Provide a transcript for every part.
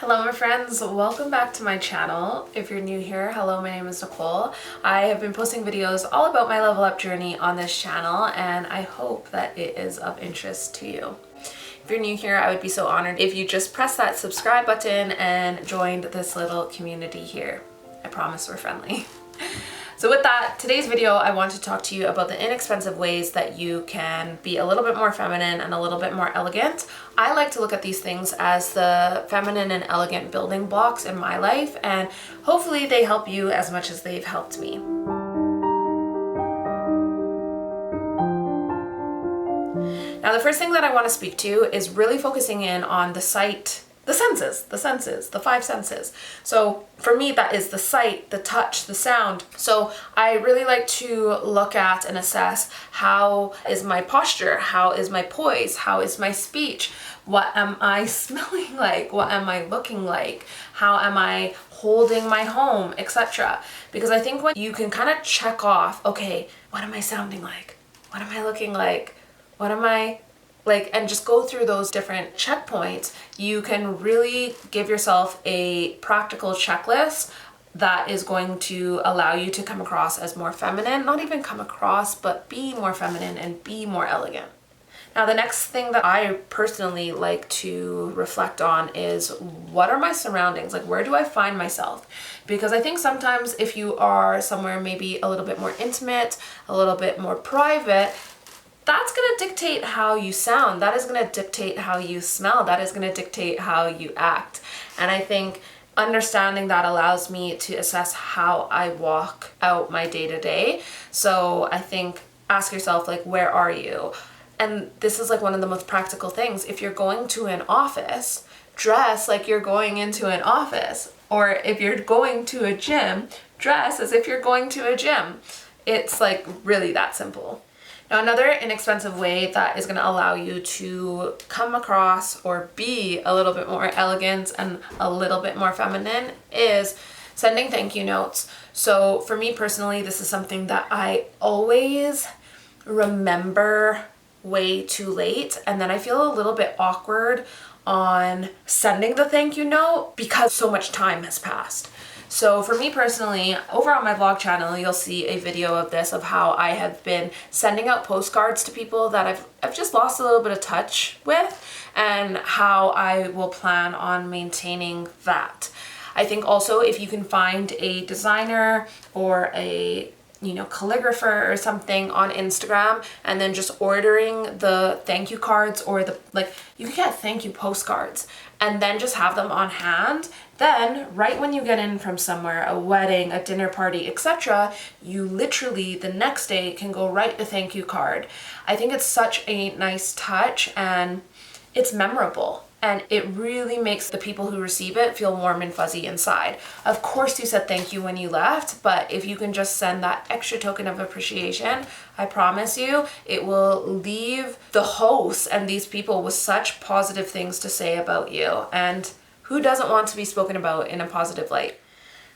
Hello my friends, welcome back to my channel. If you're new here, hello, my name is Nicole. I have been posting videos all about my level up journey on this channel and I hope that it is of interest to you. If you're new here, I would be so honored if you just press that subscribe button and joined this little community here. I promise we're friendly. So with that, today's video, I want to talk to you about the inexpensive ways that you can be a little bit more feminine and a little bit more elegant. I like to look at these things as the feminine and elegant building blocks in my life, and hopefully they help you as much as they've helped me. Now, the first thing that I want to speak to is really focusing in on the sight, the senses, the five senses. So for me, that is the sight, the touch, the sound. So I really like to look at and assess how is my posture, how is my poise, how is my speech, what am I smelling like, what am I looking like, how am I holding my home, etc. Because I think when you can kind of check off, okay, what am I sounding like? What am I looking like? What am I like, and just go through those different checkpoints, you can really give yourself a practical checklist that is going to allow you to come across as more feminine, not even come across, but be more feminine and be more elegant. Now, the next thing that I personally like to reflect on is what are my surroundings? Like, where do I find myself? Because I think sometimes if you are somewhere maybe a little bit more intimate, a little bit more private, that's going to dictate how you sound. That is going to dictate how you smell. That is going to dictate how you act. And I think understanding that allows me to assess how I walk out my day to day. So I think ask yourself, like, where are you? And this is like one of the most practical things. If you're going to an office, dress like you're going into an office. Or if you're going to a gym, dress as if you're going to a gym. It's like really that simple. Now, another inexpensive way that is going to allow you to come across or be a little bit more elegant and a little bit more feminine is sending thank you notes. So for me personally, this is something that I always remember way too late, and then I feel a little bit awkward on sending the thank you note because so much time has passed. So for me personally, over on my vlog channel, you'll see a video of this, of how I have been sending out postcards to people that I've just lost a little bit of touch with, and how I will plan on maintaining that. I think also if you can find a designer or a calligrapher or something on Instagram, and then just ordering the thank you cards, or you can get thank you postcards and then just have them on hand. Then right when you get in from somewhere, a wedding, a dinner party, etc., you literally the next day can go write a thank you card. I think it's such a nice touch and it's memorable. And it really makes the people who receive it feel warm and fuzzy inside. Of course you said thank you when you left, but if you can just send that extra token of appreciation, I promise you, it will leave the host and these people with such positive things to say about you. And who doesn't want to be spoken about in a positive light?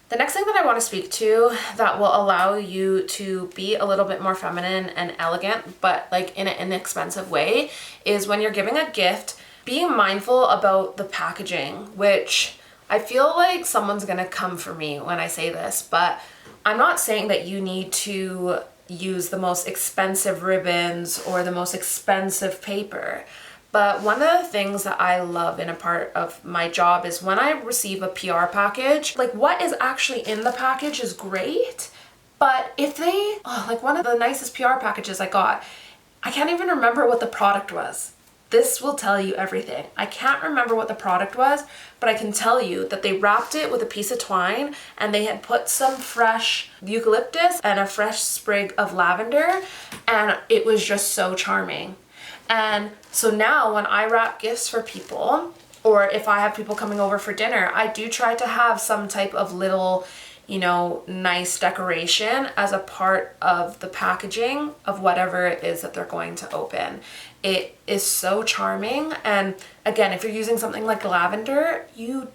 The next thing that I want to speak to that will allow you to be a little bit more feminine and elegant, but like in an inexpensive way, is when you're giving a gift, being mindful about the packaging, which I feel like someone's gonna come for me when I say this, but I'm not saying that you need to use the most expensive ribbons or the most expensive paper. But one of the things that I love in a part of my job is when I receive a PR package, like what is actually in the package is great, but if they, like one of the nicest PR packages I got, I can't even remember what the product was. This will tell you everything. I can't remember what the product was, but I can tell you that they wrapped it with a piece of twine and they had put some fresh eucalyptus and a fresh sprig of lavender, and it was just so charming. And so now when I wrap gifts for people, or if I have people coming over for dinner, I do try to have some type of little, nice decoration as a part of the packaging of whatever it is that they're going to open. It is so charming. And again, if you're using something like lavender, you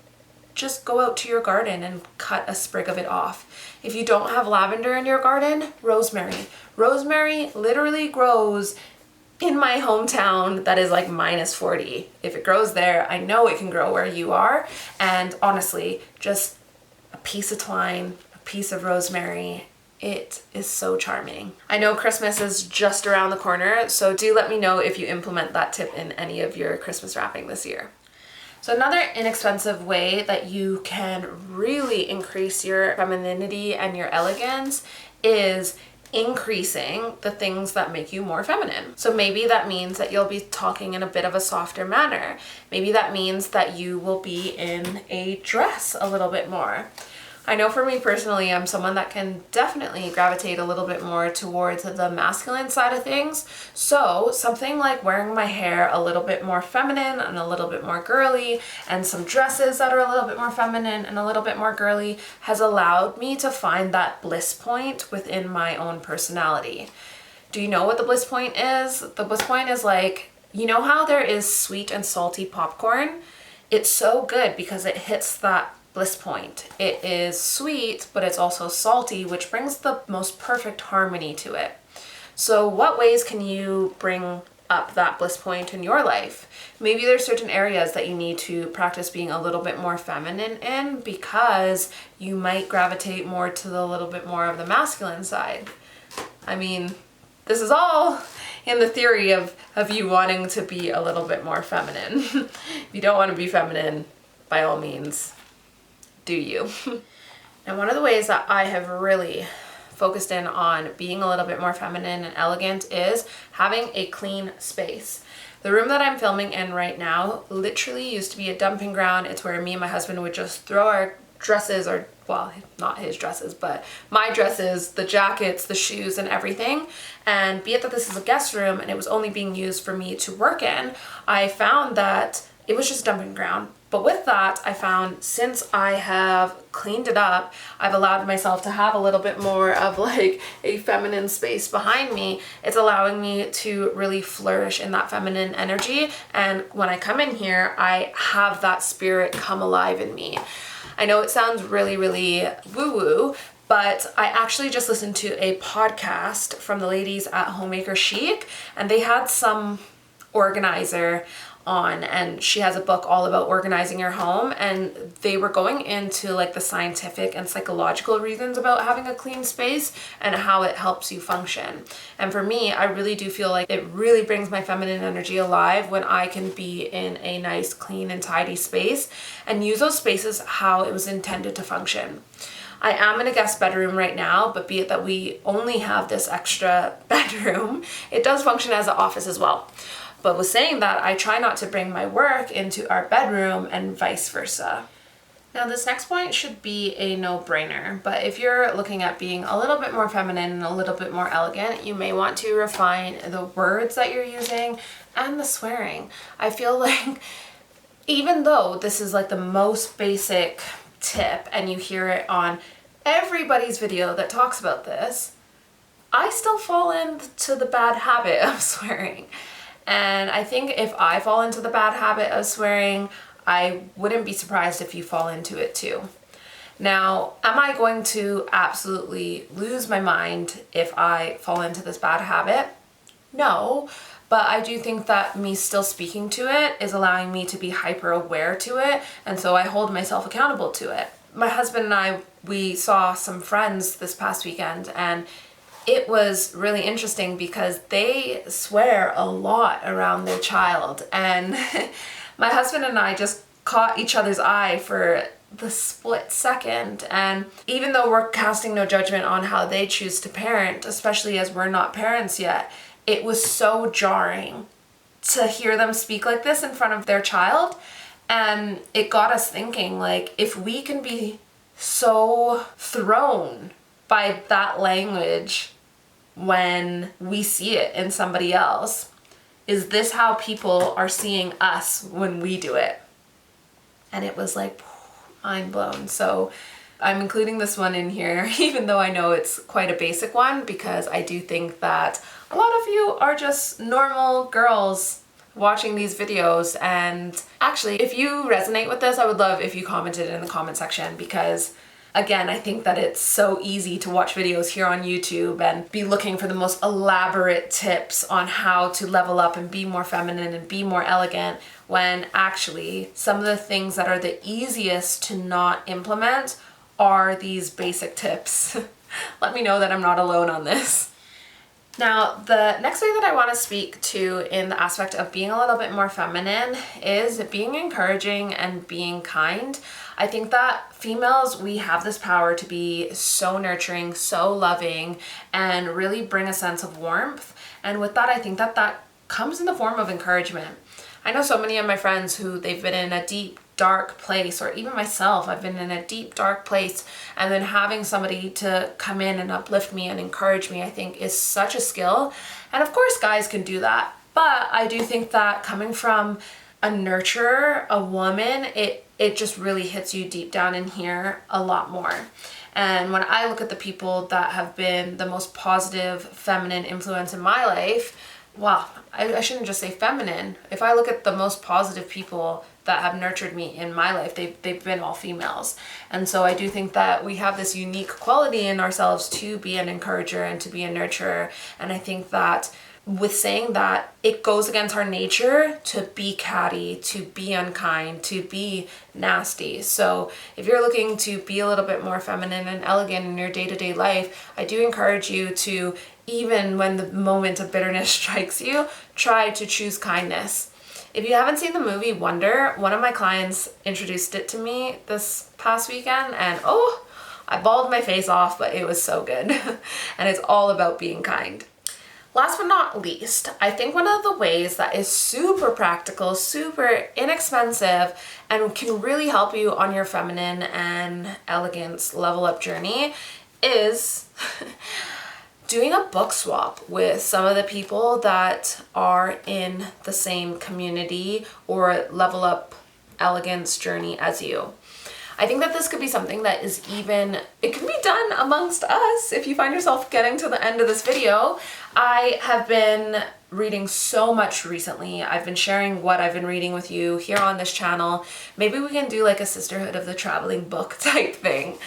just go out to your garden and cut a sprig of it off. If you don't have lavender in your garden, rosemary. Rosemary literally grows in my hometown that is like -40. If it grows there, I know it can grow where you are. And honestly, just a piece of thyme, a piece of rosemary, it is so charming. I know Christmas is just around the corner, so do let me know if you implement that tip in any of your Christmas wrapping this year. So another inexpensive way that you can really increase your femininity and your elegance is increasing the things that make you more feminine. So maybe that means that you'll be talking in a bit of a softer manner. Maybe that means that you will be in a dress a little bit more. I know for me personally, I'm someone that can definitely gravitate a little bit more towards the masculine side of things. So something like wearing my hair a little bit more feminine and a little bit more girly, and some dresses that are a little bit more feminine and a little bit more girly, has allowed me to find that bliss point within my own personality. Do you know what the bliss point is? The bliss point is like, you know how there is sweet and salty popcorn? It's so good because it hits that bliss point. It is sweet, but it's also salty, which brings the most perfect harmony to it. So what ways can you bring up that bliss point in your life? Maybe there's certain areas that you need to practice being a little bit more feminine in, because you might gravitate more to the little bit more of the masculine side. I mean, this is all in the theory of you wanting to be a little bit more feminine. If you don't want to be feminine, by all means, do you. And one of the ways that I have really focused in on being a little bit more feminine and elegant is having a clean space. The room that I'm filming in right now literally used to be a dumping ground. It's where me and my husband would just throw our dresses, or well, not his dresses, but my dresses, the jackets, the shoes, and everything. And be it that this is a guest room and it was only being used for me to work in, I found that it was just a dumping ground. But with that, I found since I have cleaned it up, I've allowed myself to have a little bit more of like a feminine space behind me. It's allowing me to really flourish in that feminine energy. And when I come in here, I have that spirit come alive in me. I know it sounds really, really woo-woo, but I actually just listened to a podcast from the ladies at Homemaker Chic, and they had some organizer on, and she has a book all about organizing your home, and they were going into like the scientific and psychological reasons about having a clean space and how it helps you function. And for me, I really do feel like it really brings my feminine energy alive when I can be in a nice, clean, and tidy space and use those spaces how it was intended to function. I am in a guest bedroom right now, but be it that we only have this extra bedroom, it does function as an office as well. But with saying that, I try not to bring my work into our bedroom and vice versa. Now this next point should be a no-brainer, but if you're looking at being a little bit more feminine and a little bit more elegant, you may want to refine the words that you're using and the swearing. I feel like even though this is like the most basic tip and you hear it on everybody's video that talks about this, I still fall into the bad habit of swearing. And I think if I fall into the bad habit of swearing, I wouldn't be surprised if you fall into it too. Now, am I going to absolutely lose my mind if I fall into this bad habit? No, but I do think that me still speaking to it is allowing me to be hyper aware to it, and so I hold myself accountable to it. My husband and I, we saw some friends this past weekend, and it was really interesting because they swear a lot around their child, and my husband and I just caught each other's eye for the split second. And even though we're casting no judgment on how they choose to parent, especially as we're not parents yet, it was so jarring to hear them speak like this in front of their child. And it got us thinking, like, if we can be so thrown by that language when we see it in somebody else, is this how people are seeing us when we do it? And it was like mind blown. So I'm including this one in here, even though I know it's quite a basic one, because I do think that a lot of you are just normal girls watching these videos. And actually, if you resonate with this, I would love if you commented in the comment section, because Again, I think that it's so easy to watch videos here on YouTube and be looking for the most elaborate tips on how to level up and be more feminine and be more elegant, when actually some of the things that are the easiest to not implement are these basic tips. Let me know that I'm not alone on this. Now, the next way that I want to speak to in the aspect of being a little bit more feminine is being encouraging and being kind. I think that females, we have this power to be so nurturing, so loving, and really bring a sense of warmth. And with that, I think that that comes in the form of encouragement. I know so many of my friends who they've been in a deep, dark place, or even myself, I've been in a deep, dark place, and then having somebody to come in and uplift me and encourage me, I think is such a skill. And of course, guys can do that. But I do think that coming from a nurturer, a woman, it just really hits you deep down in here a lot more. And when I look at the people that have been the most positive feminine influence in my life, well, I shouldn't just say feminine. If I look at the most positive people that have nurtured me in my life, they've been all females. And so I do think that we have this unique quality in ourselves to be an encourager and to be a nurturer. And I think that with saying that, it goes against our nature to be catty, to be unkind, to be nasty. So if you're looking to be a little bit more feminine and elegant in your day-to-day life, I do encourage you to, even when the moment of bitterness strikes you, try to choose kindness. If you haven't seen the movie Wonder, one of my clients introduced it to me this past weekend, and oh, I bawled my face off, but it was so good. And it's all about being kind. Last but not least, I think one of the ways that is super practical, super inexpensive, and can really help you on your feminine and elegance level up journey is doing a book swap with some of the people that are in the same community or level up elegance journey as you. I think that this could be something that is it can be done amongst us. If you find yourself getting to the end of this video, I have been reading so much recently. I've been sharing what I've been reading with you here on this channel. Maybe we can do like a sisterhood of the traveling book type thing.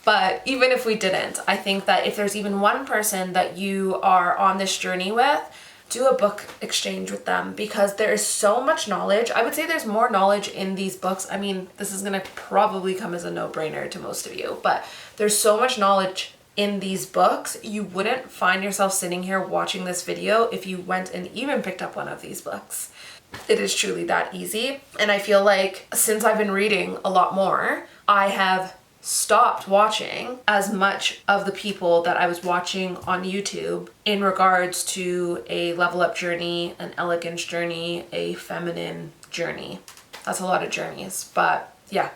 But even if we didn't, I think that if there's even one person that you are on this journey with, do a book exchange with them, because there is so much knowledge. I would say there's more knowledge in these books. I mean, this is gonna probably come as a no-brainer to most of you, but there's so much knowledge in these books. You wouldn't find yourself sitting here watching this video if you went and even picked up one of these books. It is truly that easy. And I feel like since I've been reading a lot more, I have stopped watching as much of the people that I was watching on YouTube in regards to a level up journey, an elegance journey, a feminine journey. That's a lot of journeys, but yeah,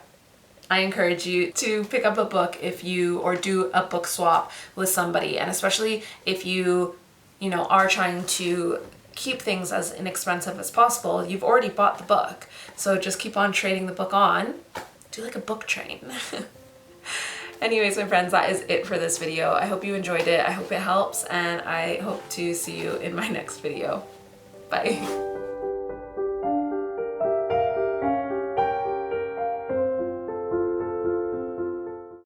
I encourage you to pick up a book or do a book swap with somebody, and especially if you are trying to keep things as inexpensive as possible. You've already bought the book, so just keep on trading the book on. Do like a book train. Anyways, my friends, that is it for this video. I hope you enjoyed it. I hope it helps, and I hope to see you in my next video. Bye.